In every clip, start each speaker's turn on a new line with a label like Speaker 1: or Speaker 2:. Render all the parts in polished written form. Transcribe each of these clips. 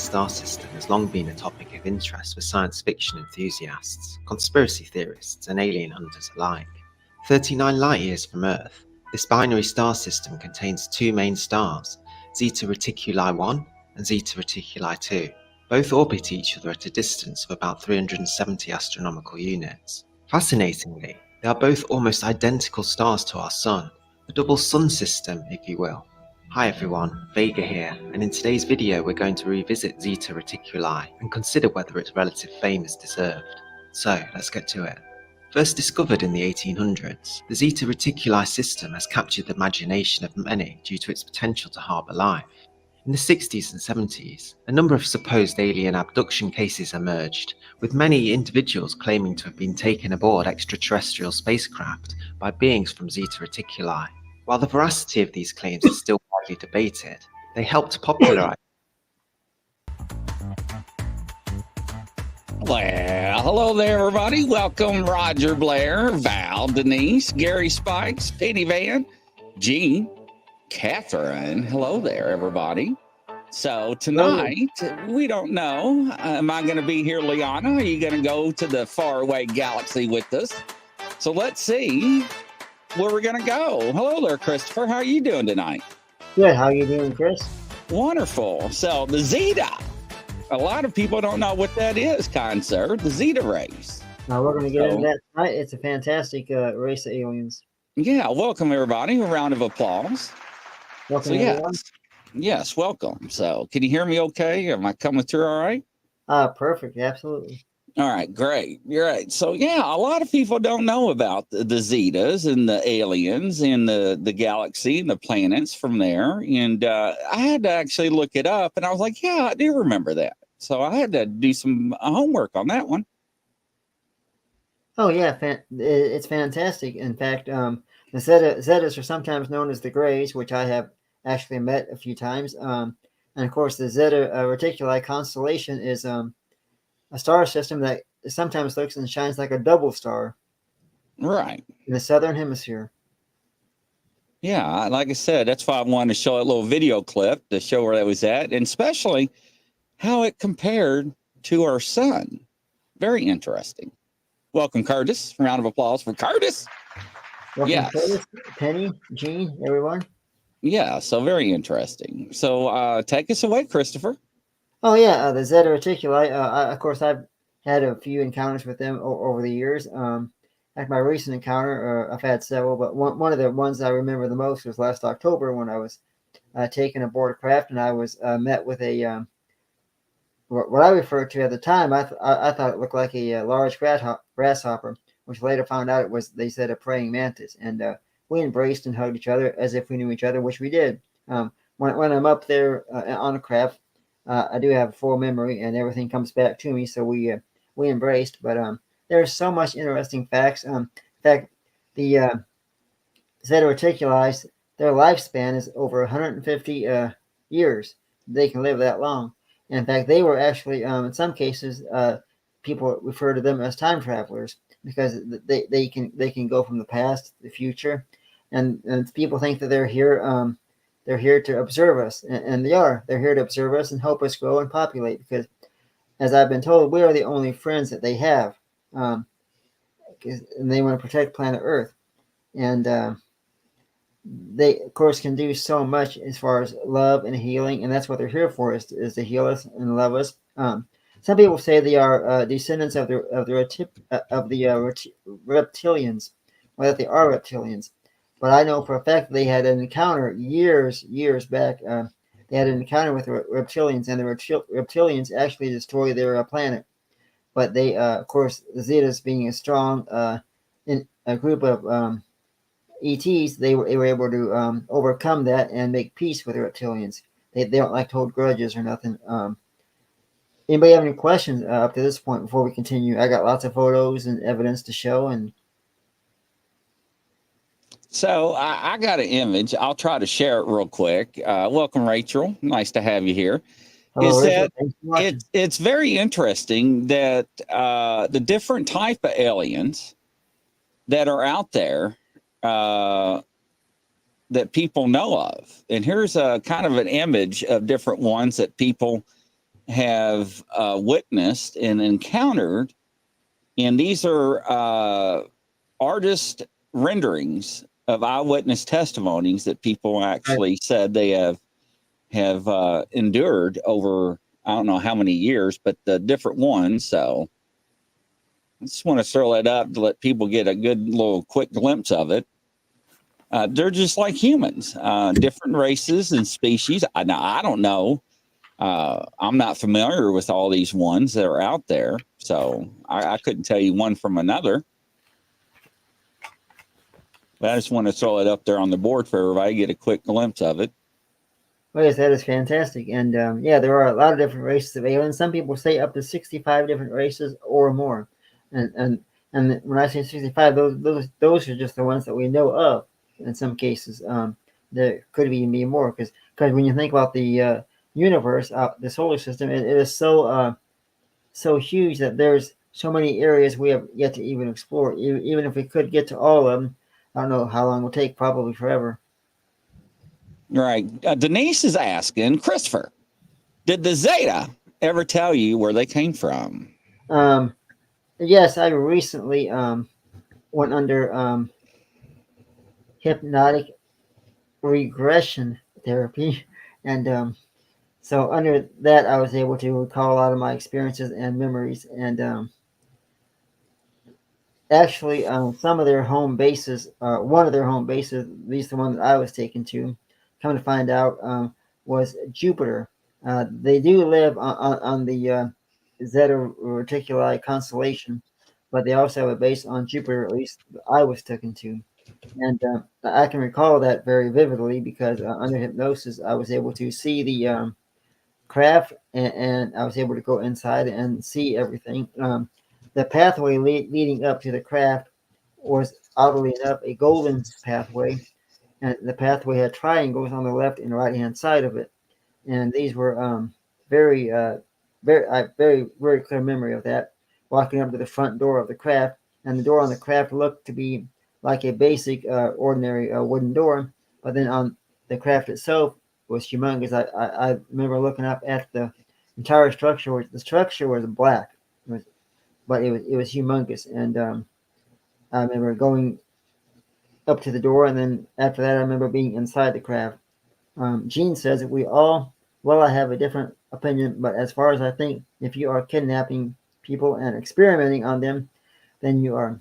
Speaker 1: star system has long been a topic of interest for science fiction enthusiasts, conspiracy theorists, and alien hunters alike. 39 light-years from Earth, this binary star system contains two main stars, Zeta Reticuli 1 and Zeta Reticuli 2. Both orbit each other at a distance of about 370 astronomical units. Fascinatingly, they are both almost identical stars to our Sun, a double sun system, if you will. Hi everyone, Vega here, and in today's video we're going to revisit Zeta Reticuli and consider whether its relative fame is deserved. So, let's get to it. First discovered in the 1800s, the Zeta Reticuli system has captured the imagination of many due to its potential to harbour life. In the 60s and 70s, a number of supposed alien abduction cases emerged, with many individuals claiming to have been taken aboard extraterrestrial spacecraft by beings from Zeta Reticuli. While the veracity of these claims is still widely debated, they helped popularize.
Speaker 2: Well, hello there, everybody. Welcome, Roger Blair, Val, Denise, Gary Spikes, Danny Van, Gene, Catherine. Hello there, everybody. So tonight, we don't know. Am I going to be here, Liana? Are you going to go to the faraway galaxy with us? So let's see where we're going to go. Hello there, Christopher. How are you doing tonight?
Speaker 3: Good. How are you doing, Chris?
Speaker 2: Wonderful. So the Zeta. A lot of people don't know what that is, kind sir. The Zeta race.
Speaker 3: Now we're going to get into that tonight. It's a fantastic race of aliens.
Speaker 2: Yeah, welcome everybody. A round of applause.
Speaker 3: Welcome,
Speaker 2: everyone. Yes, welcome. So, can you hear me okay? Am I coming through all right?
Speaker 3: Perfect. Absolutely.
Speaker 2: All right, great. You're right. So, yeah, a lot of people don't know about the Zetas and the aliens and the galaxy and the planets from there. And I had to actually look it up, and I was like, yeah, I do remember that. So I had to do some homework on that one.
Speaker 3: Oh, yeah. It's fantastic. In fact, the Zetas are sometimes known as the Greys, which I have actually met a few times. And, of course, the Zeta Reticuli constellation is a star system that sometimes looks and shines like a double star.
Speaker 2: Right.
Speaker 3: In the southern hemisphere.
Speaker 2: Yeah, like I said, that's why I wanted to show a little video clip to show where that was at, and especially how it compared to our sun. Very interesting. Welcome, Curtis. Round of applause for Curtis.
Speaker 3: Welcome,
Speaker 2: yes.
Speaker 3: Curtis, Penny, Gene, everyone.
Speaker 2: Yeah, so very interesting. So take us away, Christopher.
Speaker 3: Oh, yeah, the Zeta Reticuli. Of course, I've had a few encounters with them over the years. Like my recent encounter, I've had several, but one of the ones I remember the most was last October when I was taken aboard a craft, and I was met with a what I referred to at the time. I thought it looked like a large grasshopper, which later found out it was, they said, a praying mantis, and we embraced and hugged each other as if we knew each other, which we did. When I'm up there on a craft, I do have full memory, and everything comes back to me. So we embraced, but there's so much interesting facts. In fact, the Zeta Reticuli, their lifespan is over 150 years. They can live that long. And in fact, they were actually, in some cases, people refer to them as time travelers because they can go from the past to the future, and people think that they're here. They're here to observe us, and they are. They're here to observe us and help us grow and populate because, as I've been told, we are the only friends that they have. And they want to protect planet Earth. And they, of course, can do so much as far as love and healing, and that's what they're here for, is to heal us and love us. Some people say they are descendants of the reptilians, or that they are reptilians. But I know for a fact they had an encounter years back. They had an encounter with the reptilians, and the reptilians actually destroyed their planet. But they, of course, the Zetas being a strong in a group of ETs, they were able to overcome that and make peace with the reptilians. They don't like to hold grudges or nothing. Anybody have any questions up to this point before we continue? I got lots of photos and evidence to show, and
Speaker 2: so I got an image. I'll try to share it real quick. Welcome, Rachel. Nice to have you here.
Speaker 3: hello,
Speaker 2: Is that
Speaker 3: Rachel.
Speaker 2: it's very interesting that the different type of aliens that are out there that people know of. And here's a kind of an image of different ones that people have witnessed and encountered, and these are artist renderings of eyewitness testimonies that people actually said they have endured over, I don't know how many years, but the different ones. So I just want to throw it up to let people get a good little quick glimpse of it. They're just like humans, different races and species. I don't know. I'm not familiar with all these ones that are out there, so I couldn't tell you one from another. But I just want to throw it up there on the board for everybody to get a quick glimpse of it.
Speaker 3: Well, yes, that is fantastic. And yeah, there are a lot of different races of aliens. Some people say up to 65 different races or more. And when I say 65, those are just the ones that we know of. In some cases, there could even be more because when you think about the universe, the solar system, it is so huge that there's so many areas we have yet to even explore. Even if we could get to all of them, I don't know how long it will take. Probably forever.
Speaker 2: Right. Denise is asking, Christopher, did the Zeta ever tell you where they came from?
Speaker 3: Yes, I recently went under hypnotic regression therapy, and so under that, I was able to recall a lot of my experiences and memories, and actually, some of their home bases, one of their home bases, at least the one that I was taken to, come to find out, was Jupiter. They do live on the Zeta Reticuli constellation, but they also have a base on Jupiter, at least I was taken to. And I can recall that very vividly because under hypnosis, I was able to see the craft, and I was able to go inside and see everything. The pathway leading up to the craft was, oddly enough, a golden pathway, and the pathway had triangles on the left and right hand side of it. And these were very, very clear memory of that. Walking up to the front door of the craft, and the door on the craft looked to be like a basic, ordinary wooden door, but then on the craft itself was humongous. I remember looking up at the entire structure. The structure was black, but it was humongous, and I remember going up to the door, and then after that, I remember being inside the craft. Gene says that I have a different opinion, but as far as I think, if you are kidnapping people and experimenting on them, then you are.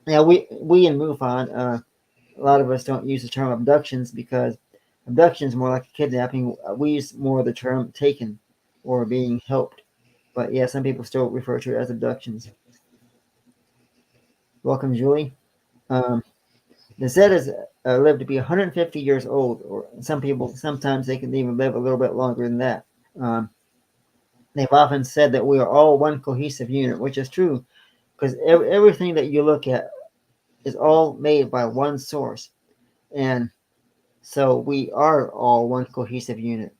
Speaker 3: Yeah, we in MUFON, a lot of us don't use the term abductions because abduction is more like kidnapping. We use more of the term taken or being helped. But yeah, some people still refer to it as abductions. Welcome, Julie. The Zetas live to be 150 years old, or some people, sometimes they can even live a little bit longer than that. They've often said that we are all one cohesive unit, which is true, because everything that you look at is all made by one source. And so we are all one cohesive unit.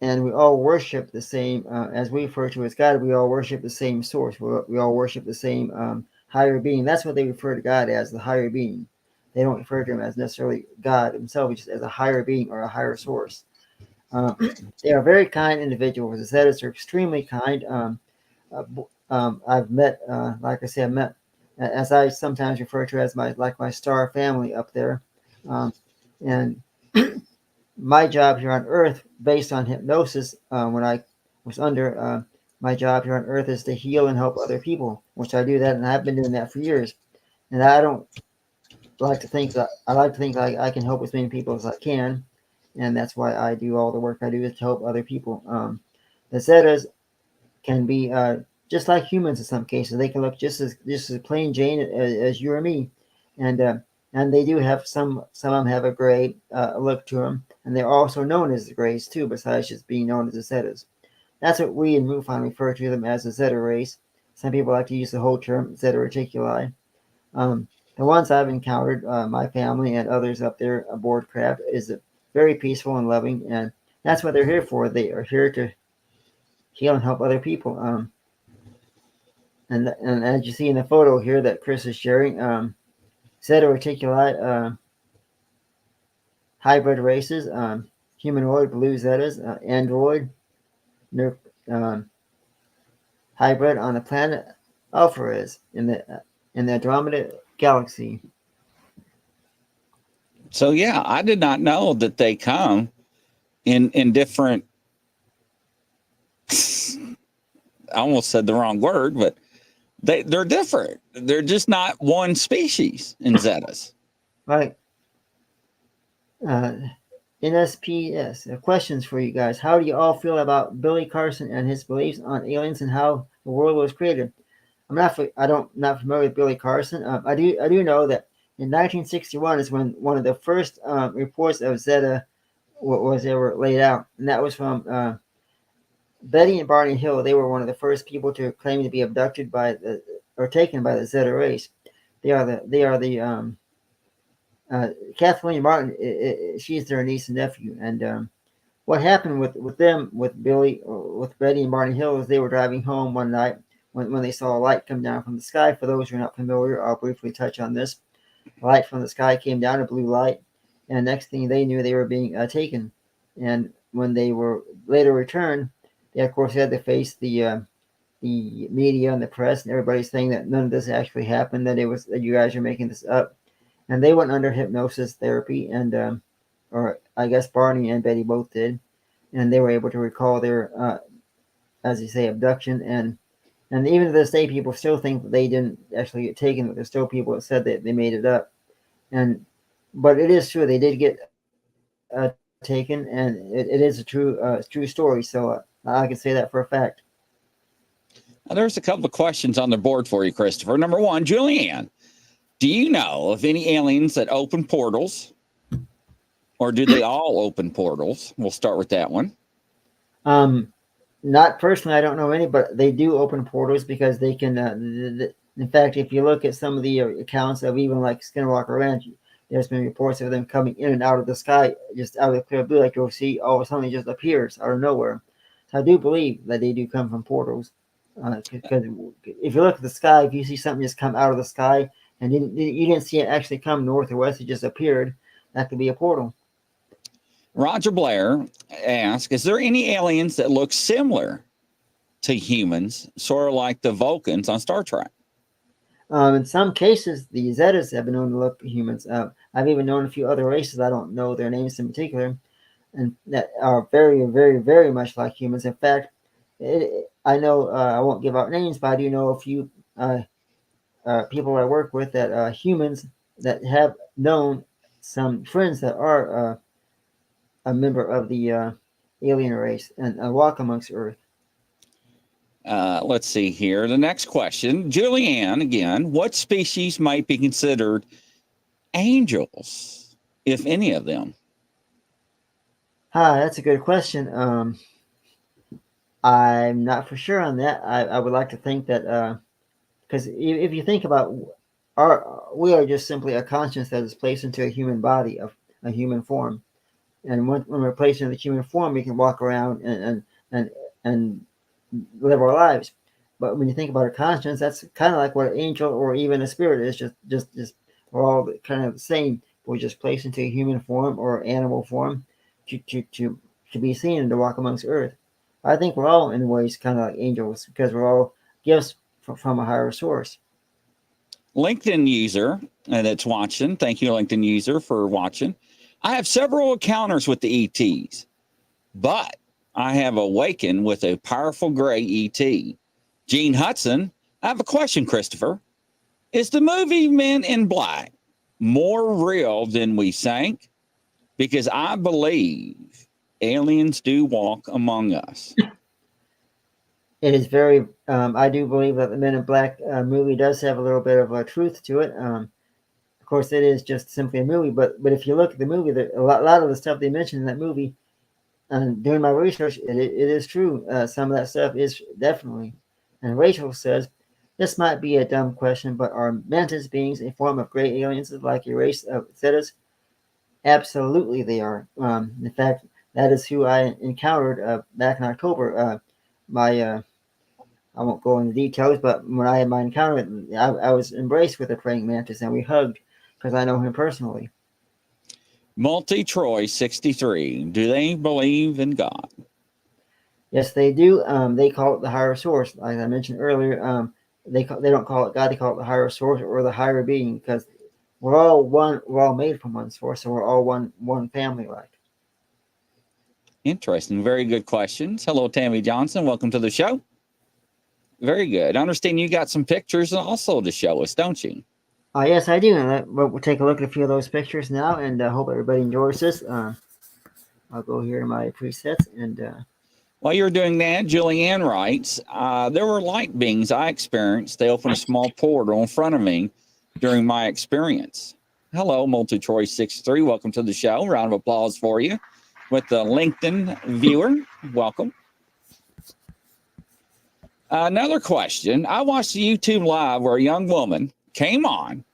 Speaker 3: And we all worship the same, as we refer to as God, we all worship the same source. We all worship the same higher being. That's what they refer to God as, the higher being. They don't refer to him as necessarily God himself, just as a higher being or a higher source. They are very kind individuals. The Zetas are extremely kind. I've met, like I said, I've met, as I sometimes refer to as my star family up there. And my job here on Earth, based on hypnosis, when I was under, my job here on Earth is to heal and help other people, which I do that, and I've been doing that for years. And I don't like to think that I can help as many people as I can, and that's why I do all the work I do is to help other people. The Zetas can be just like humans in some cases. They can look just as plain Jane as you or me, and they do have some of them have a gray look to them, and they're also known as the Greys too, besides just being known as the Zetas. That's what we in MUFON refer to them as, the Zeta race. Some people like to use the whole term Zeta Reticuli. The ones I've encountered, my family and others up there aboard craft, is very peaceful and loving, and that's what they're here for. They are here to heal and help other people. And as you see in the photo here that Chris is sharing, Zeta Reticuli hybrid races. humanoid blue Zetas, android, hybrid on the planet Alphares in the Andromeda galaxy.
Speaker 2: So yeah, I did not know that they come in different. I almost said the wrong word, but they're different. They're just not one species in Zetas.
Speaker 3: Right. NSPS. Questions for you guys. How do you all feel about Billy Carson and his beliefs on aliens and how the world was created? not familiar with Billy Carson. I do know that in 1961 is when one of the first reports of Zeta was ever laid out, and that was from Betty and Barney Hill. They were one of the first people to claim to be abducted or taken by the Zeta race. They are the Kathleen Martin. She's their niece and nephew, and what happened with them, with Billy, with Betty and Barney Hill, is they were driving home one night when they saw a light come down from the sky. For those who are not familiar, I'll briefly touch on this. A light from the sky came down, a blue light, and next thing they knew, they were being taken. And when they were later returned, they of course had to face the media and the press and everybody saying that none of this actually happened, that you guys are making this up. And they went under hypnosis therapy, and or I guess Barney and Betty both did, and they were able to recall their, as you say, abduction. And even to this day, people still think that they didn't actually get taken, but there's still people that said that they made it up. But it is true, they did get taken, and it is a true story. So I can say that for a fact.
Speaker 2: Now, there's a couple of questions on the board for you, Christopher. Number one, Julianne, do you know of any aliens that open portals? Or do they all open portals? We'll start with that one.
Speaker 3: Not personally, I don't know any, but they do open portals because they can. In fact, if you look at some of the accounts of even like Skinwalker Ranch, there's been reports of them coming in and out of the sky, just out of the clear blue, like you'll see all of a sudden it just appears out of nowhere. So I do believe that they do come from portals. Because if you look at the sky, if you see something just come out of the sky and you didn't see it actually come north or west, it just appeared, that could be a portal.
Speaker 2: Roger Blair asks, is there any aliens that look similar to humans, sort of like the Vulcans on Star Trek?
Speaker 3: In some cases, the Zetas have been known to look like humans. I've even known a few other races, I don't know their names in particular, and that are very, very, very much like humans. In fact, I know, I won't give out names, but I do know a few people I work with that humans that have known some friends that are a member of the alien race and walk amongst Earth.
Speaker 2: Let's see here. The next question, Julianne, again, what species might be considered angels, if any of them?
Speaker 3: That's a good question. I'm not for sure on that. I would like to think that because if you think about we are just simply a conscience that is placed into a human body, of a human form. And when we're placed in the human form, we can walk around and live our lives. But when you think about a conscience, that's kind of like what an angel or even a spirit is. Just we're all kind of the same. We're just placed into a human form or animal form to be seen and to walk amongst Earth. I think we're all in ways kind of like angels because we're all gifts from a higher source.
Speaker 2: LinkedIn user that's watching, thank you, LinkedIn user, for watching. I have several encounters with the ETs, but I have awakened with a powerful gray ET. Gene Hudson, I have a question, Christopher. Is the movie Men in Black more real than we think? Because I believe aliens do walk among us.
Speaker 3: It is very, I do believe that the Men in Black movie does have a little bit of a truth to it. Of course, it is just simply a movie, but if you look at the movie, a lot of the stuff they mentioned in that movie, and doing my research, it is true. Some of that stuff is definitely. And Rachel says, this might be a dumb question, but are mantis beings a form of gray aliens like a race of Zetas? Absolutely, they are. In fact, that is who I encountered back in October. I won't go into details, but when I had my encounter, I was embraced with a praying mantis, and we hugged because I know him personally.
Speaker 2: Multi-Troy 63. Do they believe in God?
Speaker 3: Yes, they do. They call it the higher source. Like I mentioned earlier, they don't call it God. They call it the higher source or the higher being, because we're all one. We're all made from one source, so we're all one family. Like.
Speaker 2: Interesting. Very good questions. Hello, Tammy Johnson. Welcome to the show. Very good. I understand you got some pictures also to show us, don't you?
Speaker 3: Yes, I do. And we'll take a look at a few of those pictures now, and hope everybody enjoys this. I'll go here to my presets and.
Speaker 2: While you're doing that, Julianne writes, there were light beings I experienced. They opened a small portal in front of me during my experience. Hello, Multi-Troy 63. Welcome to the show. Round of applause for you. With the LinkedIn viewer, welcome. Another question. I watched a YouTube live where a young woman came on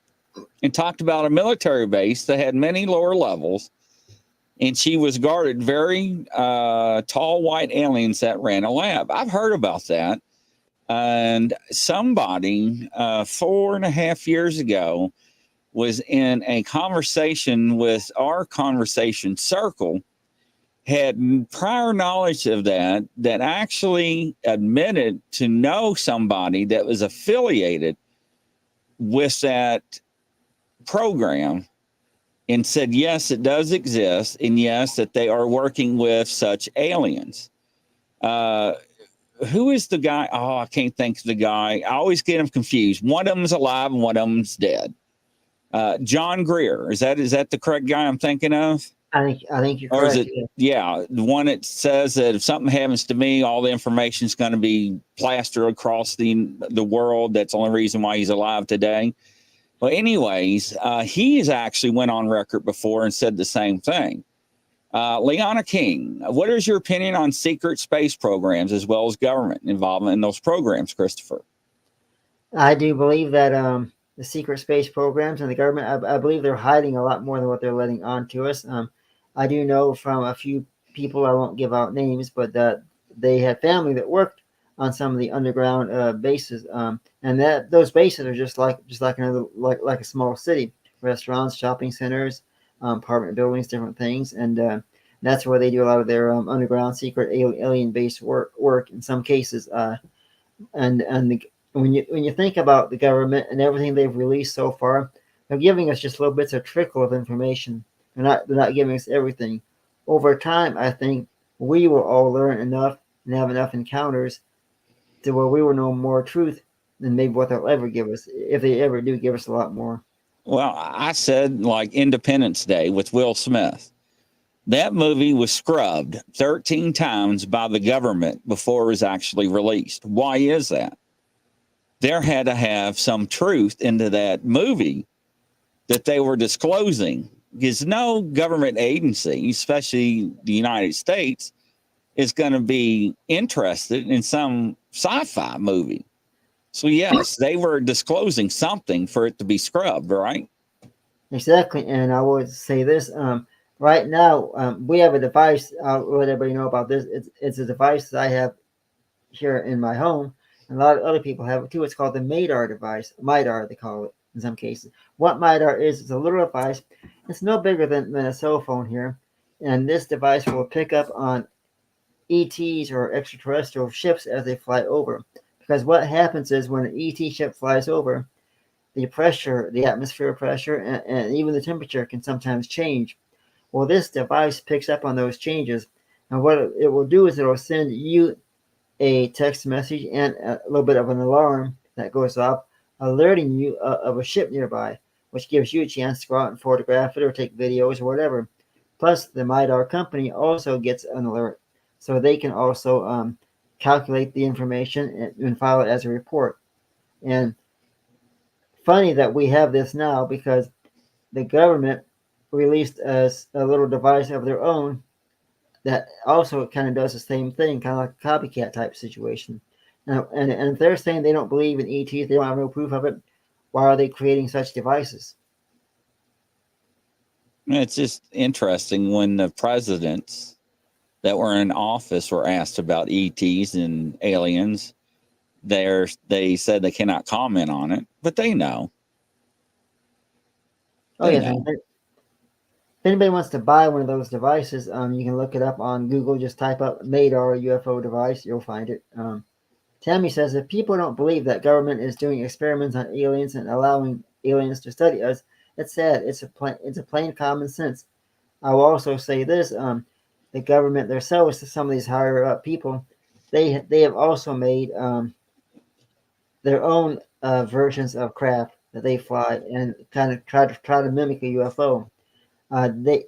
Speaker 2: and talked about a military base that had many lower levels, and she was guarded very tall white aliens that ran a lab. I've heard about that. And somebody 4.5 years ago was in a conversation with our conversation circle, had prior knowledge of that actually admitted to know somebody that was affiliated with that program, and said, yes, it does exist. And yes, that they are working with such aliens. Who is the guy? Oh, I can't think of the guy. I always get them confused. One of them's alive and one of them's dead. John Greer. Is that the correct guy I'm thinking of?
Speaker 3: I think you're correct.
Speaker 2: Or is it, yeah, the one that says that if something happens to me, all the information is going to be plastered across the world. That's the only reason why he's alive today. Well, anyways, he has actually went on record before and said the same thing. Leanna King, what is your opinion on secret space programs as well as government involvement in those programs, Christopher?
Speaker 3: I do believe that the secret space programs and the government, I believe they're hiding a lot more than what they're letting on to us. I do know from a few people, I won't give out names, but that they had family that worked on some of the underground bases, and that those bases are just like another like a small city, restaurants, shopping centers, apartment buildings, different things, and that's where they do a lot of their underground secret alien based work in some cases. When you think about the government and everything they've released so far, they're giving us just little bits of trickle of information. They're not giving us everything. Over time, I think we will all learn enough and have enough encounters to where we will know more truth than maybe what they'll ever give us, if they ever do give us a lot more.
Speaker 2: Well, I said like Independence Day with Will Smith. That movie was scrubbed 13 times by the government before it was actually released. Why is that? There had to have some truth into that movie that they were disclosing, because no government agency, especially the United States, is going to be interested in some sci-fi movie. So yes, they were disclosing something for it to be scrubbed, right?
Speaker 3: Exactly. And I would say this, right now, we have a device. I'll let everybody know about this. It's a device that I have here in my home, and a lot of other people have it too. It's called the MIDAR device. MIDAR, they call it in some cases. What MIDAR is, it's a little device. It's no bigger than a cell phone here. And this device will pick up on ETs or extraterrestrial ships as they fly over. Because what happens is when an ET ship flies over, the pressure, the atmosphere pressure, and even the temperature can sometimes change. Well, this device picks up on those changes. And what it will do is it will send you a text message and a little bit of an alarm that goes off, alerting you of a ship nearby, which gives you a chance to go out and photograph it or take videos or whatever. Plus, the MIDAR company also gets an alert, so they can also calculate the information and file it as a report. And funny that we have this now, because the government released a little device of their own that also kind of does the same thing, kind of like a copycat type situation. Now, and if they're saying they don't believe in ETs, they don't have no proof of it, why are they creating such devices?
Speaker 2: It's just interesting when the presidents that were in office were asked about ETs and aliens. They said they cannot comment on it, but they know.
Speaker 3: Oh,
Speaker 2: They
Speaker 3: yes.
Speaker 2: know.
Speaker 3: anybody wants to buy one of those devices, you can look it up on Google. Just type up Madar UFO device. You'll find it. Tammy says, if people don't believe that government is doing experiments on aliens and allowing aliens to study us, it's sad. It's a plain common sense. I will also say this: the government themselves, some of these higher up people, they have also made their own versions of craft that they fly and kind of try to mimic a UFO. They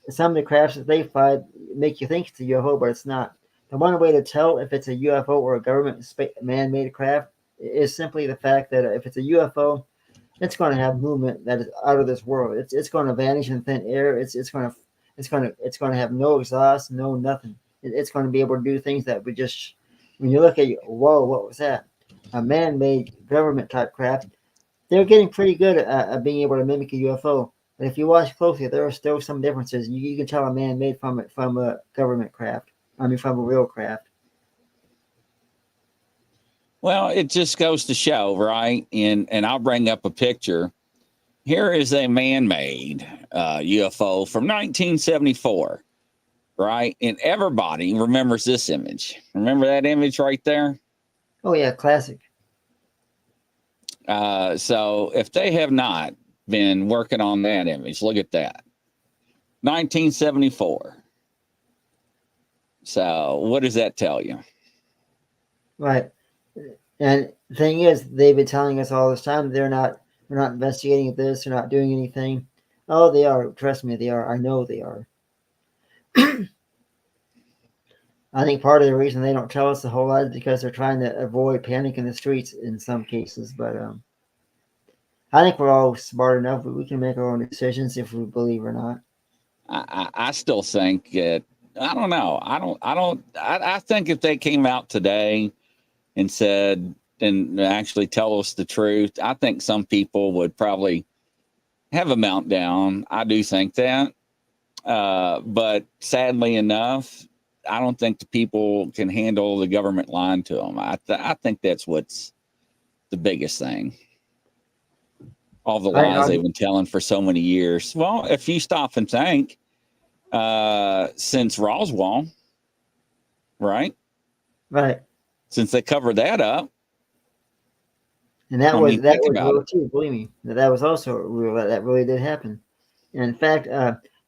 Speaker 3: Some of the crafts that they fly make you think it's a UFO, but it's not. The one way to tell if it's a UFO or a government man-made craft is simply the fact that if it's a UFO, it's going to have movement that is out of this world. It's going to vanish in thin air. It's going to have no exhaust, no nothing. It's going to be able to do things that we just, when you look at it, whoa, what was that? A man-made government type craft. They're getting pretty good at being able to mimic a UFO. But if you watch closely, there are still some differences. You can tell a man-made from a government craft. I mean, from a real craft.
Speaker 2: Well, it just goes to show, right? And I'll bring up a picture. Here is a man-made UFO from 1974, right? And everybody remembers this image. Remember that image right there?
Speaker 3: Oh, yeah, classic.
Speaker 2: So if they have not been working on that image, look at that. 1974. So what does that tell you?
Speaker 3: Right. And the thing is, they've been telling us all this time we're not investigating this, they're not doing anything. Oh, they are. Trust me, they are. I know they are. I think part of the reason they don't tell us a whole lot is because they're trying to avoid panic in the streets in some cases. But I think we're all smart enough that we can make our own decisions if we believe or not.
Speaker 2: I still think that, I don't know. I think if they came out today and said, and actually tell us the truth, I think some people would probably have a meltdown. I do think that. But sadly enough, I don't think the people can handle the government lying to them. I think that's what's the biggest thing. All the lies they've been telling for so many years. Well, if you stop and think, since Roswell, right?
Speaker 3: Right.
Speaker 2: Since they covered that up.
Speaker 3: And that was real too, believe me. That was also real. That really did happen. And in fact,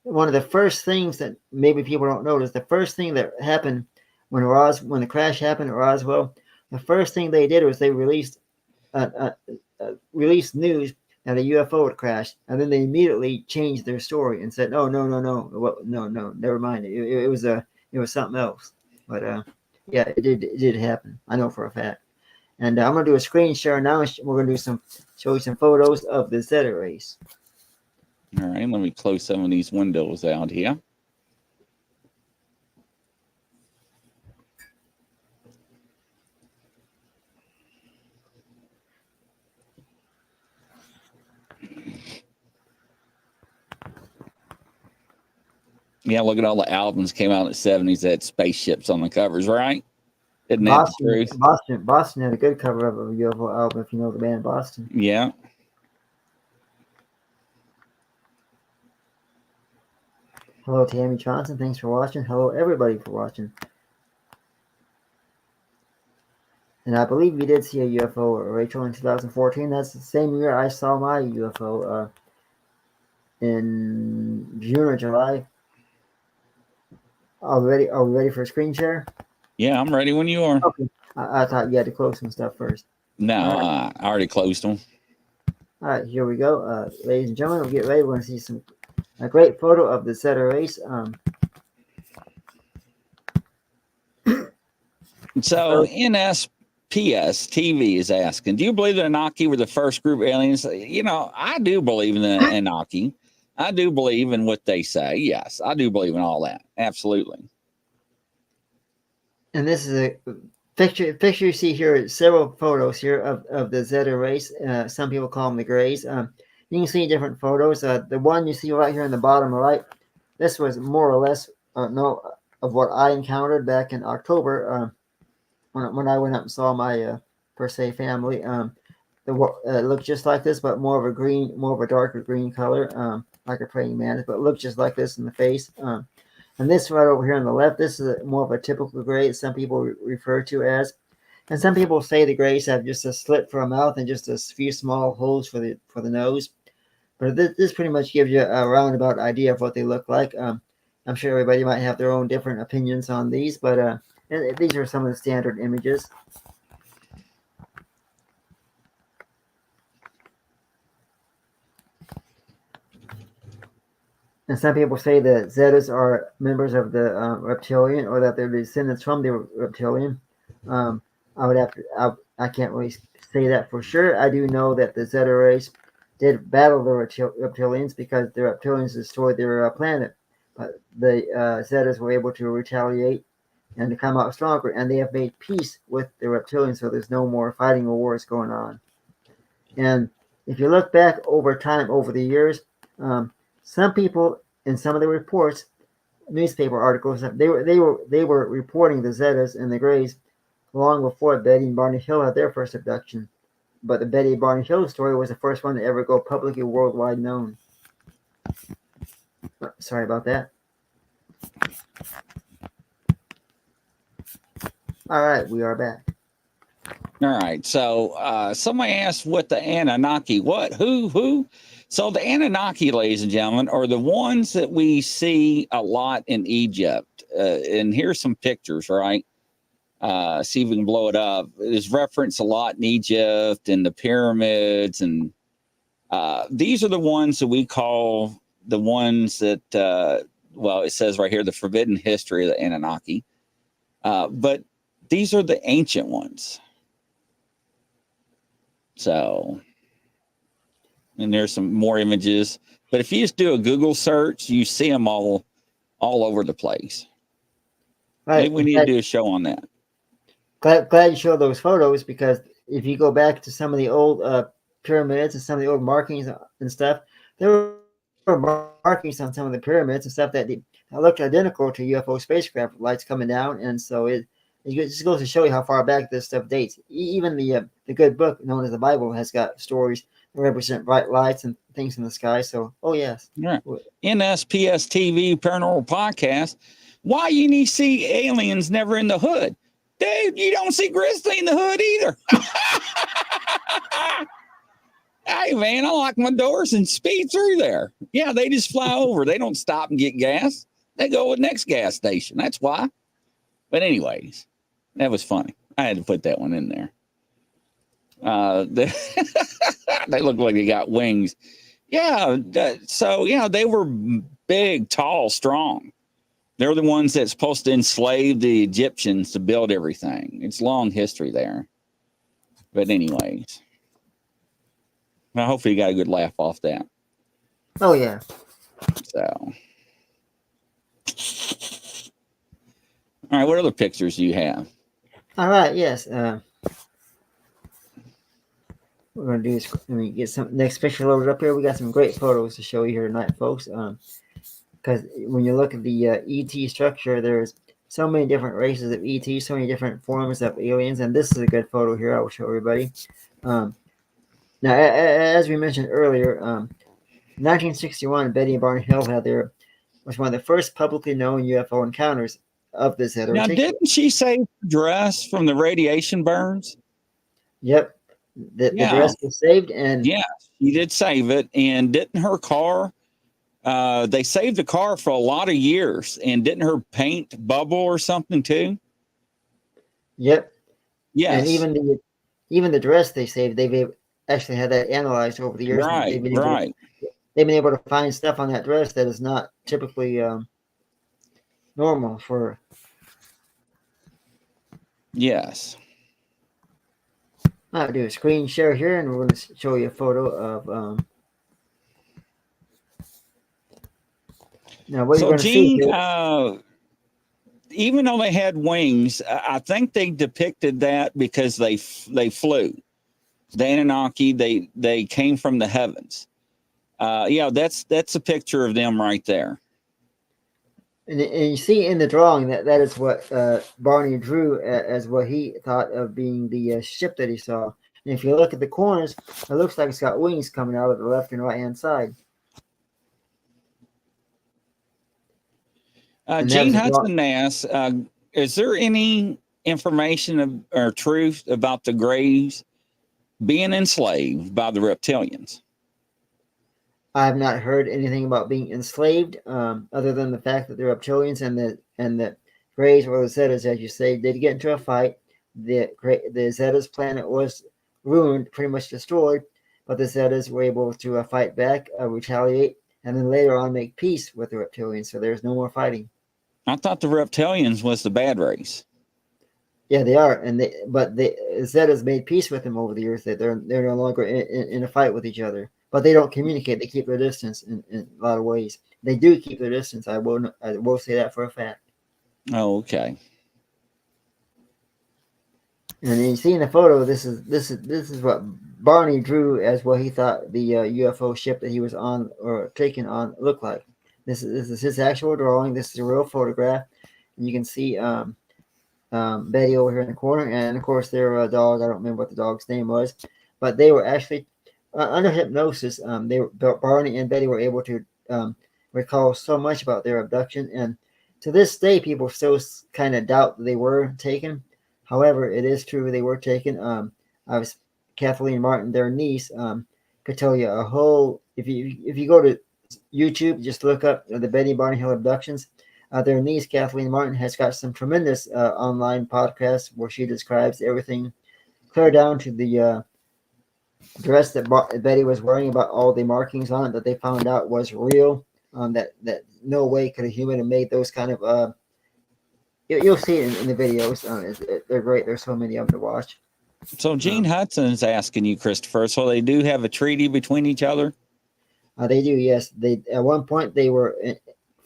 Speaker 3: one of the first things that maybe people don't notice, the first thing that happened when the crash happened at Roswell, the first thing they did was they released news that a UFO had crashed, and then they immediately changed their story and said, no, never mind. It was something else. But yeah, it did happen. I know for a fact. And I'm going to do a screen share now. We're going to show you some photos of the Zeta race.
Speaker 2: All right, let me close some of these windows out here. Yeah, look at all the albums came out in the 70s that had spaceships on the covers, right? Isn't that the truth?
Speaker 3: Boston had a good cover of a UFO album, if you know the band Boston.
Speaker 2: Yeah.
Speaker 3: Hello, Tammy Johnson. Thanks for watching. Hello, everybody, for watching. And I believe you did see a UFO, Rachel, in 2014. That's the same year I saw my UFO in June or July. Are we ready for a screen share?
Speaker 2: Yeah, I'm ready when you are.
Speaker 3: Okay. I thought you had to close some stuff first.
Speaker 2: No, right. I already closed them.
Speaker 3: All right, here we go. Ladies and gentlemen, we'll get ready. We're going to see a great photo of the Zeta race.
Speaker 2: So NSPS TV is asking, do you believe the Anunnaki were the first group of aliens? You know, I do believe in the Anunnaki. I do believe in what they say. Yes, I do believe in all that. Absolutely.
Speaker 3: And this is a picture you see here, several photos here of the Zeta race. Some people call them the Greys. You can see different photos. The one you see right here in the bottom right, this was more or less of what I encountered back in October when I went up and saw my per se family. It looked just like this, but more of a darker green color. like a praying mantis, but look just like this in the face. And this right over here on the left, this is more of a typical gray, some people refer to as. And some people say the grays have just a slit for a mouth and just a few small holes for the nose. But this pretty much gives you a roundabout idea of what they look like. I'm sure everybody might have their own different opinions on these, but these are some of the standard images. And some people say that Zetas are members of the reptilian, or that they're descendants from the reptilian. I would have to, I can't really say that for sure. I do know that the Zeta race did battle the reptilians because the reptilians destroyed their planet. But the Zetas were able to retaliate and to come out stronger, and they have made peace with the reptilians, so there's no more fighting or wars going on. And if you look back over time, over the years, some people in some of the reports, newspaper articles, they were reporting the Zetas and the Greys long before Betty and Barney Hill had their first abduction. But the Betty and Barney Hill story was the first one to ever go publicly worldwide known. Sorry about that. All right, we are back.
Speaker 2: All right. So somebody asked what the Anunnaki, what, who? So the Anunnaki, ladies and gentlemen, are the ones that we see a lot in Egypt. And here's some pictures, right? See if we can blow it up. There's reference a lot in Egypt and the pyramids. And these are the ones that we call the ones that, well, it says right here, the forbidden history of the Anunnaki. But these are the ancient ones. So, and there's some more images. But if you just do a Google search, you see them all over the place.
Speaker 3: Right.
Speaker 2: Maybe we need to do a show on that.
Speaker 3: Glad you showed those photos, because if you go back to some of the old pyramids and some of the old markings and stuff, there were markings on some of the pyramids and stuff that looked identical to UFO spacecraft lights coming down, and so it just goes to show you how far back this stuff dates. Even the good book known as the Bible has got stories that represent bright lights and things in the sky. So, oh yes,
Speaker 2: right. NSPS TV Paranormal Podcast. Why you need to see aliens never in the hood? Dude, you don't see Grizzly in the hood either. Hey, man, I lock my doors and speed through there. Yeah, they just fly over. They don't stop and get gas. They go to the next gas station. That's why. But anyways, that was funny. I had to put that one in there. They look like they got wings. Yeah, so, yeah, they were big, tall, strong. They're the ones that's supposed to enslave the Egyptians to build everything. It's long history there. But anyways, well, hopefully you got a good laugh off that.
Speaker 3: Oh yeah.
Speaker 2: So, all right, what other pictures do you have?
Speaker 3: All right, yes. We're gonna do this. Let me get some next picture loaded up here. We got some great photos to show you here tonight, folks. Because when you look at the ET structure, there's so many different races of ET, so many different forms of aliens, and this is a good photo here. I will show everybody. Now, as we mentioned earlier, 1961, Betty and Barney Hill was one of the first publicly known UFO encounters of this Zeta Reticulans.
Speaker 2: Now, didn't she save the dress from the radiation burns?
Speaker 3: Yep, the dress was saved, and
Speaker 2: yeah, she did save it. And didn't her car? They saved the car for a lot of years, and didn't her paint bubble or something too?
Speaker 3: Yep.
Speaker 2: Yes.
Speaker 3: And even the dress they saved, they've actually had that analyzed over the years.
Speaker 2: Right.
Speaker 3: They've been able to find stuff on that dress that is not typically normal for.
Speaker 2: Yes.
Speaker 3: I'll do a screen share here, and we're going to show you a photo of. Now, what
Speaker 2: so,
Speaker 3: you're going
Speaker 2: Gene,
Speaker 3: to see
Speaker 2: even though they had wings, I think they depicted that because they flew. The Anunnaki, they came from the heavens. Yeah, that's a picture of them right there.
Speaker 3: And you see in the drawing that is what Barney drew as what he thought of being the ship that he saw. And if you look at the corners, it looks like it's got wings coming out of the left and right hand side. And
Speaker 2: Gene Hudson asks, is there any information or truth about the Greys being enslaved by the reptilians?
Speaker 3: I have not heard anything about being enslaved, other than the fact that the reptilians and the Greys or the Zetas, as you say, did get into a fight. The Zetas' planet was ruined, pretty much destroyed, but the Zetas were able to fight back, retaliate, and then later on make peace with the reptilians. So there's no more fighting.
Speaker 2: I thought the reptilians was the bad race.
Speaker 3: Yeah, they are, but the Zetas made peace with them over the years. They're no longer in a fight with each other, but they don't communicate. They keep their distance in a lot of ways. They do keep their distance. I will say that for a fact.
Speaker 2: Oh, okay.
Speaker 3: And you see in the photo, this is what Barney drew as what he thought the UFO ship that he was on or taken on looked like. This is his actual drawing. This is a real photograph, and you can see Betty over here in the corner, and of course their dog. I don't remember what the dog's name was, but they were actually under hypnosis. Barney and Betty were able to recall so much about their abduction, and to this day, people still kind of doubt that they were taken. However, it is true they were taken. I was Kathleen Martin, their niece, could tell you a whole. If you go to YouTube, just look up the Betty Barney Hill abductions. Their niece, Kathleen Martin, has got some tremendous online podcasts where she describes everything clear down to the dress that Betty was wearing, about all the markings on it that they found out was real. That no way could a human have made those kind of. You'll see it in the videos. They're great. There's so many of them to watch.
Speaker 2: So Gene Hudson's asking you, Christopher. So they do have a treaty between each other?
Speaker 3: They do, yes. They at one point they were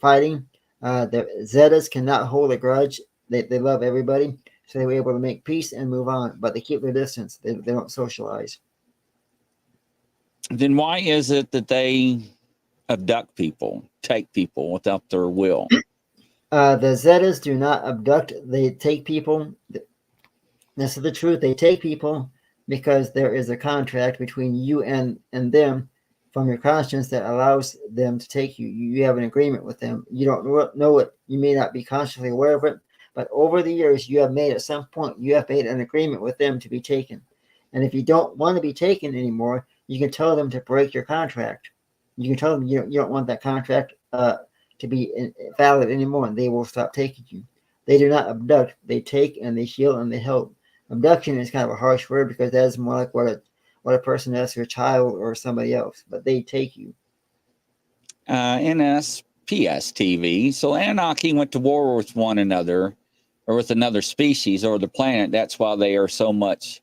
Speaker 3: fighting. The Zetas cannot hold a grudge. They love everybody, so they were able to make peace and move on. But they keep their distance. They don't socialize.
Speaker 2: Then why is it that they abduct people, take people without their will?
Speaker 3: The Zetas do not abduct. They take people. This is the truth. They take people because there is a contract between you and them from your conscience that allows them to take you. You have an agreement with them. You don't know it. You may not be consciously aware of it, but over the years, you have made at some point, you have made an agreement with them to be taken. And if you don't want to be taken anymore, you can tell them to break your contract. You can tell them you don't want that contract to be valid anymore, and they will stop taking you. They do not abduct. They take and they heal and they help. Abduction is kind of a harsh word because that is more like what a person does to a child or somebody else, but they take you.
Speaker 2: NSPS TV. So Anunnaki went to war with one another or with another species or the planet. That's why they are so much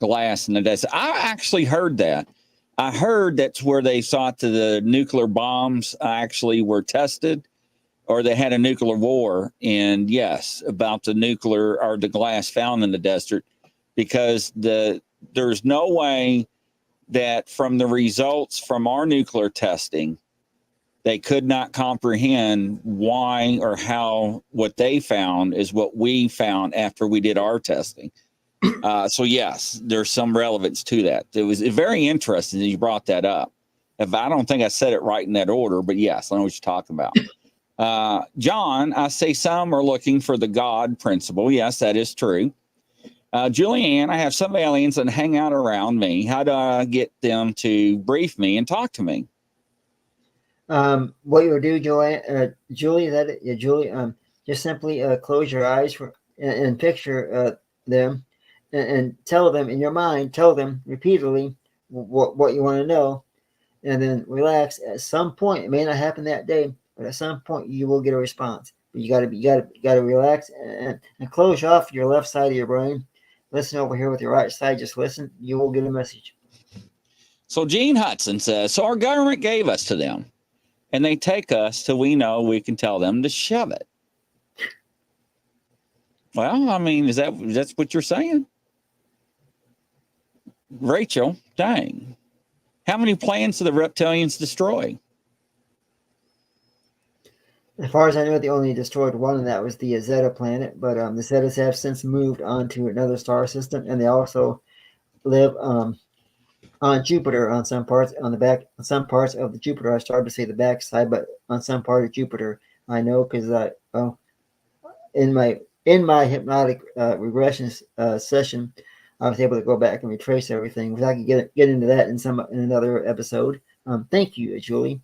Speaker 2: glass in the desert. I actually heard that. I heard that's where they thought that the nuclear bombs actually were tested, or they had a nuclear war. And yes, about the nuclear or the glass found in the desert, because there's no way that from the results from our nuclear testing, they could not comprehend why or how what they found is what we found after we did our testing. So yes, there's some relevance to that. It was very interesting that you brought that up. I don't think I said it right in that order, but yes, I know what you're talking about. John, I say some are looking for the God principle. Yes, that is true. Julianne, I have some aliens that hang out around me. How do I get them to brief me and talk to me?
Speaker 3: What you'll do, Julie, just simply close your eyes and picture them. And tell them in your mind, tell them repeatedly what you want to know, and then relax. At some point, it may not happen that day, but at some point you will get a response. But you gotta relax and close off your left side of your brain. Listen over here with your right side. Just listen. You will get a message.
Speaker 2: So Gene Hudson says, so our government gave us to them, and they take us till we know we can tell them to shove it. Well, I mean, that's what you're saying? Rachel, dang. How many planets did the reptilians destroy?
Speaker 3: As far as I know, they only destroyed one, and that was the Zeta planet. But the Zetas have since moved on to another star system, and they also live on Jupiter on some parts. On some parts of the Jupiter, I started to say the back side, but on some part of Jupiter, I know because well, in my hypnotic regression session, I was able to go back and retrace everything. But I could get into that in another episode. Thank you, Julie.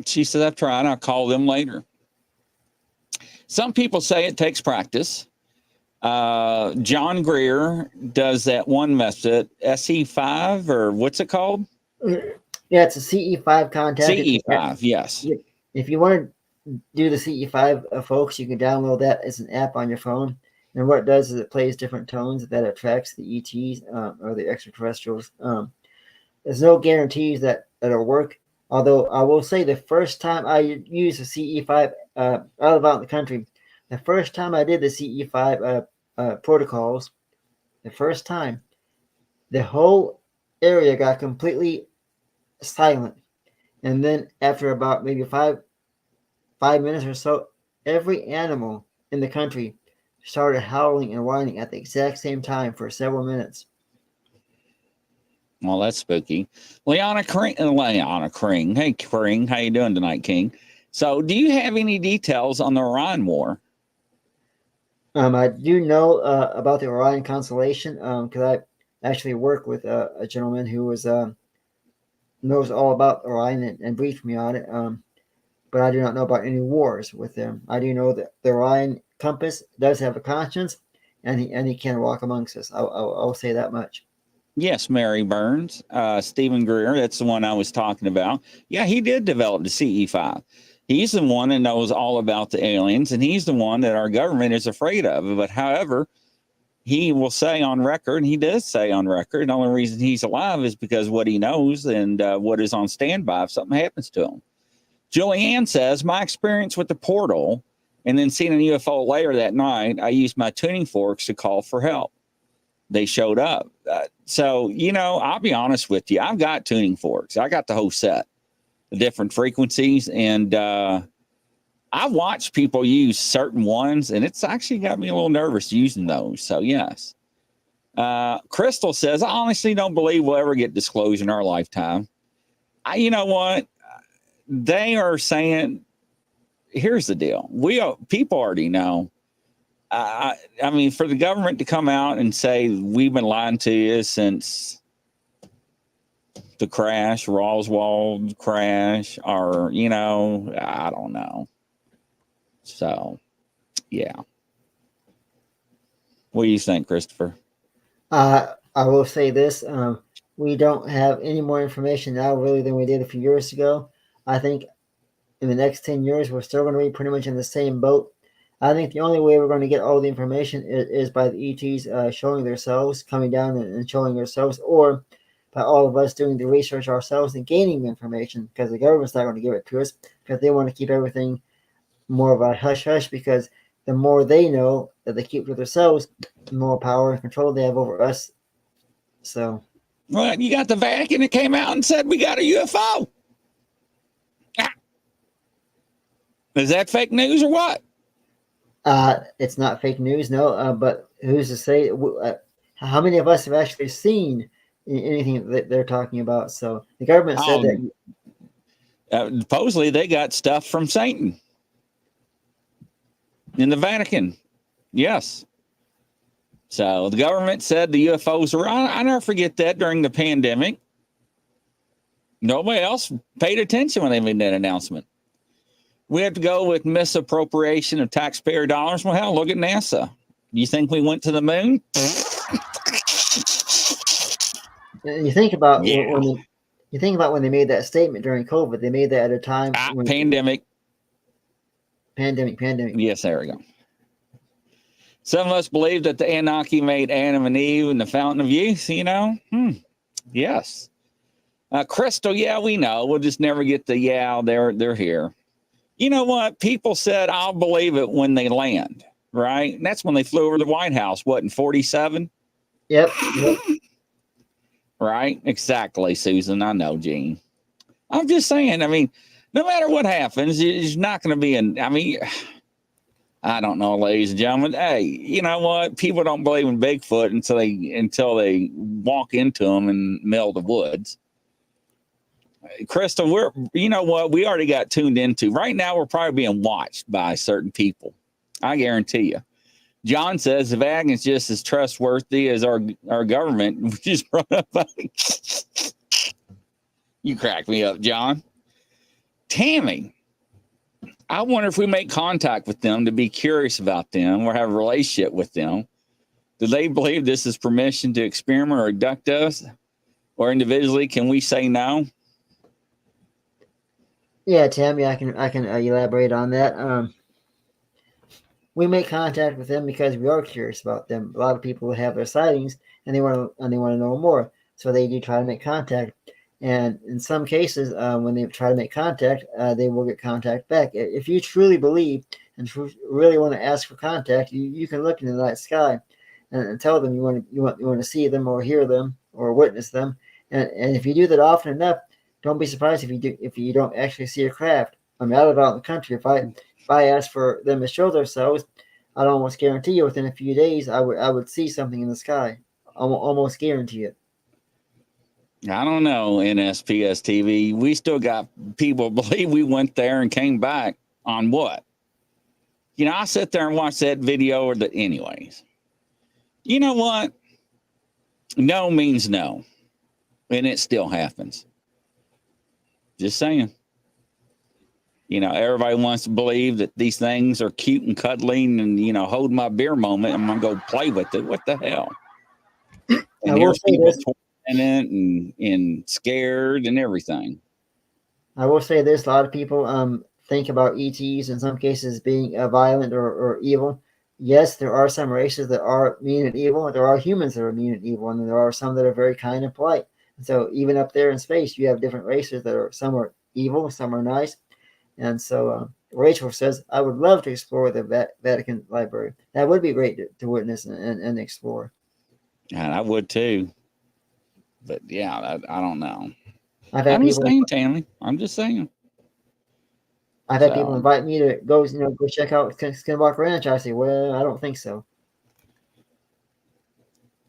Speaker 2: She says, I've tried. I'll call them later. Some people say it takes practice. John Greer does that one method, SE5, or what's it called?
Speaker 3: Yeah, it's a CE5 contact.
Speaker 2: CE5, yes.
Speaker 3: If you want to do the CE5, folks, you can download that as an app on your phone. And what it does is it plays different tones that attracts the ETs or the extraterrestrials. There's no guarantees that it'll work. Although I will say the first time I used the CE5, I live out in the country. The first time I did the CE5 protocols, the first time, the whole area got completely silent. And then after about maybe five minutes or so, every animal in the country started howling and whining at the exact same time for several minutes.
Speaker 2: Well, that's spooky. Leona Kring. Hey, Kring. How you doing tonight, King? So, do you have any details on the Orion War?
Speaker 3: I do know about the Orion constellation because I actually work with a gentleman who knows all about Orion and briefed me on it. But I do not know about any wars with them. I do know that the Orion compass does have a conscience, and he can walk amongst us. I'll say that much.
Speaker 2: Yes, Mary Burns, Stephen Greer. That's the one I was talking about. Yeah, he did develop the CE5. He's the one that knows all about the aliens, and he's the one that our government is afraid of. But however, he will say on record, and he does say on record, the only reason he's alive is because what he knows and what is on standby if something happens to him. Julianne says, my experience with the portal and then seeing a UFO later that night, I used my tuning forks to call for help. They showed up. So, I'll be honest with you. I've got tuning forks. I got the whole set, the different frequencies. And I watched people use certain ones, and it's actually got me a little nervous using those. So, yes. Crystal says, I honestly don't believe we'll ever get disclosure in our lifetime. You know what? They are saying, here's the deal. People already know. I mean, for the government to come out and say we've been lying to you since the crash, Roswell crash, or, I don't know. So, yeah. What do you think, Christopher?
Speaker 3: I will say this. We don't have any more information now really than we did a few years ago. I think in the next 10 years, we're still going to be pretty much in the same boat. I think the only way we're going to get all the information is by the ETs showing themselves, coming down and showing themselves, or by all of us doing the research ourselves and gaining the information, because the government's not going to give it to us because they want to keep everything more of a hush-hush, because the more they know that they keep to themselves, the more power and control they have over us. So,
Speaker 2: well, you got the Vatican that came out and said we got a UFO. Is that fake news or what?
Speaker 3: It's not fake news, no. But who's to say? How many of us have actually seen anything that they're talking about? So the government said that.
Speaker 2: Supposedly they got stuff from Satan in the Vatican. Yes. So the government said the UFOs were. I never forget that during the pandemic. Nobody else paid attention when they made that announcement. We have to go with misappropriation of taxpayer dollars. Well, hell, look at NASA. You think we went to the moon?
Speaker 3: You think about when they made that statement during COVID. They made that at a time when
Speaker 2: pandemic.
Speaker 3: Pandemic.
Speaker 2: Yes, there we go. Some of us believe that the Anunnaki made Adam and Eve in the Fountain of Youth. Yes. Crystal, yeah, we know. We'll just never get the they're here. You know what? People said, I'll believe it when they land, right? And that's when they flew over the White House, what, in 47?
Speaker 3: Yep.
Speaker 2: Right? Exactly, Susan. I know, Gene. I'm just saying, I mean, no matter what happens, it's not going to be I don't know, ladies and gentlemen. Hey, you know what? People don't believe in Bigfoot until they walk into them in the middle of the woods. Crystal, you know what? We already got tuned into. Right now, we're probably being watched by certain people. I guarantee you. John says the Vatican is just as trustworthy as our government. We just brought up. You crack me up, John. Tammy, I wonder if we make contact with them to be curious about them or have a relationship with them. Do they believe this is permission to experiment or abduct us? Or individually, can we say no?
Speaker 3: Yeah, Tammy, I can elaborate on that. We make contact with them because we are curious about them. A lot of people have their sightings and they want to know more, so they do try to make contact. And in some cases, when they try to make contact, they will get contact back. If you truly believe and really want to ask for contact, you can look into the night sky and tell them you want to see them or hear them or witness them. And if you do that often enough, don't be surprised if you don't actually see a craft. I mean, I live out in the country. If I ask for them to show themselves, I'd almost guarantee you within a few days I would see something in the sky. Almost guarantee it.
Speaker 2: I don't know, NSPS TV. We still got people believe we went there and came back on what? You know, I sit there and watch that video anyways. You know what? No means no. And it still happens. Just saying. You know, everybody wants to believe that these things are cute and cuddling and, you know, hold my beer moment. I'm going to go play with it. What the hell? And here's people tormented and scared and everything.
Speaker 3: I will say this. A lot of people think about ETs in some cases being violent or evil. Yes, there are some races that are mean and evil. There are humans that are mean and evil. And there are some that are very kind and polite. So even up there in space, you have different races that are, some are evil, some are nice. And so Rachel says, I would love to explore the Vatican Library. That would be great to witness and explore.
Speaker 2: And I would too. But yeah, I don't know.
Speaker 3: I'm
Speaker 2: just saying, Tammy. I'm just saying.
Speaker 3: I've had people invite me to go check out Skinwalker Ranch. I say, well, I don't think so.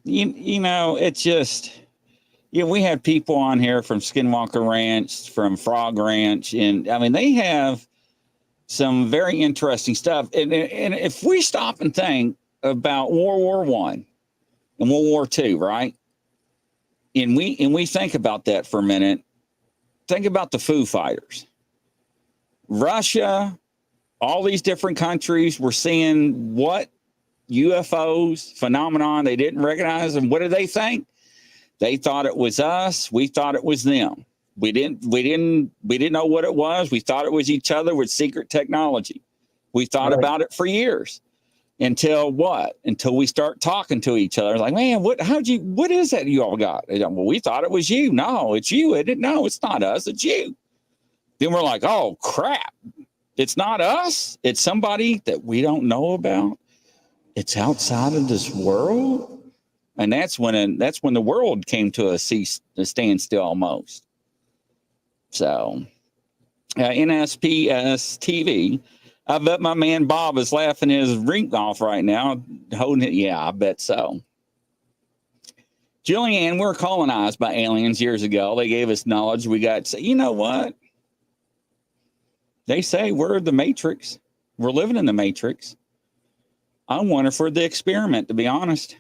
Speaker 2: You know, it's just... Yeah, we had people on here from Skinwalker Ranch, from Frog Ranch, and I mean, they have some very interesting stuff. And if we stop and think about World War I and World War II, right? And we think about that for a minute. Think about the Foo Fighters. Russia, all these different countries were seeing what UFOs phenomenon they didn't recognize, and what did they think? They thought it was us. We thought it was them. We didn't know what it was. We thought it was each other with secret technology. We thought about it for years until what? Until we start talking to each other. Like, man, what is that you all got? Well, we thought it was you. No, it's you. No, it's not us. It's you. Then we're like, oh crap. It's not us. It's somebody that we don't know about. It's outside of this world. And that's when the world came to a standstill almost. So, NSPS TV, I bet my man Bob is laughing his rink off right now, holding it. Yeah, I bet so. Jillian, we're colonized by aliens years ago. They gave us knowledge. We got, you know what? They say we're the Matrix. We're living in the Matrix. I wonder for the experiment, to be honest.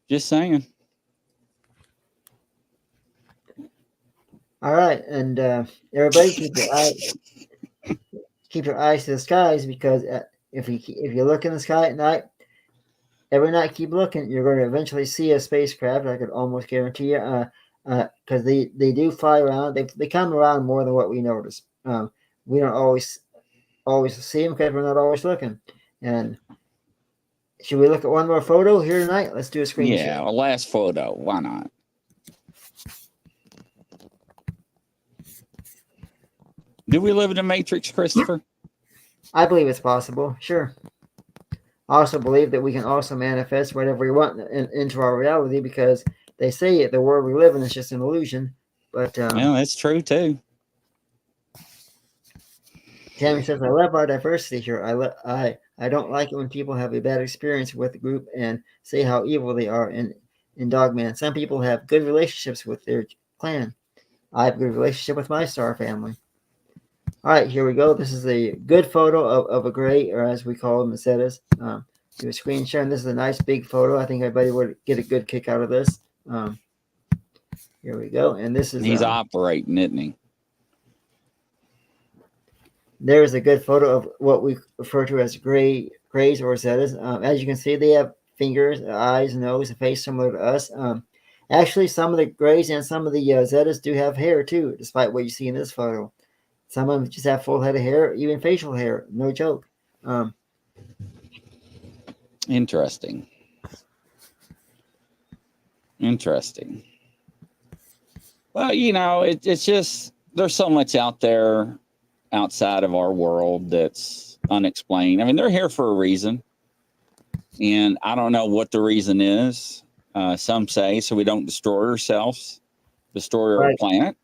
Speaker 2: Just saying.
Speaker 3: All right, and everybody keep your eyes to the skies, because if you look in the sky at night, every night keep looking, you're going to eventually see a spacecraft. I could almost guarantee you, because they do fly around. They come around more than what we notice. We don't always see them because we're not always looking. And should we look at one more photo here tonight? Let's do a screen share.
Speaker 2: Yeah, a last photo. Why not? Do we live in a Matrix, Christopher?
Speaker 3: I believe it's possible. Sure. I also believe that we can also manifest whatever we want into our reality, because they say the world we live in is just an illusion. But
Speaker 2: yeah, that's true too.
Speaker 3: Tammy says, I love our diversity here. I don't like it when people have a bad experience with the group and say how evil they are in Dogman. Some people have good relationships with their clan. I have a good relationship with my star family. All right, here we go. This is a good photo of a gray, or as we call them, Zetas. Do a screen share, and this is a nice big photo. I think everybody would get a good kick out of this. Here we go, and this is
Speaker 2: He's operating, isn't he?
Speaker 3: There's a good photo of what we refer to as grays or Zetas. As you can see, they have fingers, eyes, nose, a face similar to us. Actually, some of the grays and some of the Zetas do have hair too, despite what you see in this photo. Some of them just have full head of hair, even facial hair. No joke.
Speaker 2: Interesting. Well, you know, it's just there's so much out there outside of our world that's unexplained. I mean, they're here for a reason, and I don't know what the reason is. Some say so we don't destroy ourselves, destroy our planet.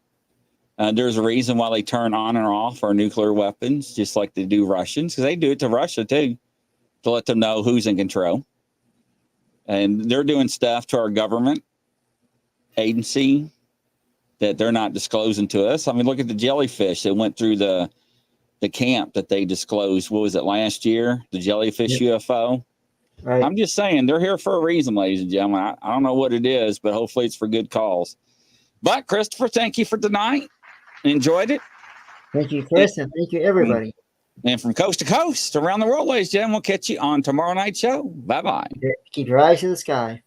Speaker 2: There's a reason why they turn on and off our nuclear weapons, just like they do Russians, because they do it to Russia too, to let them know who's in control. And they're doing stuff to our government agency that they're not disclosing to us. I mean, look at the jellyfish that went through the camp that they disclosed. What was it, last year? The jellyfish UFO. Right. I'm just saying they're here for a reason, ladies and gentlemen. I don't know what it is, but hopefully it's for good cause. But Christopher, thank you for tonight. Enjoyed it.
Speaker 3: Thank you, Chris, and thank you, everybody.
Speaker 2: And from coast to coast around the world, ladies and gentlemen, we'll catch you on tomorrow night's show. Bye-bye.
Speaker 3: Keep your eyes to the sky.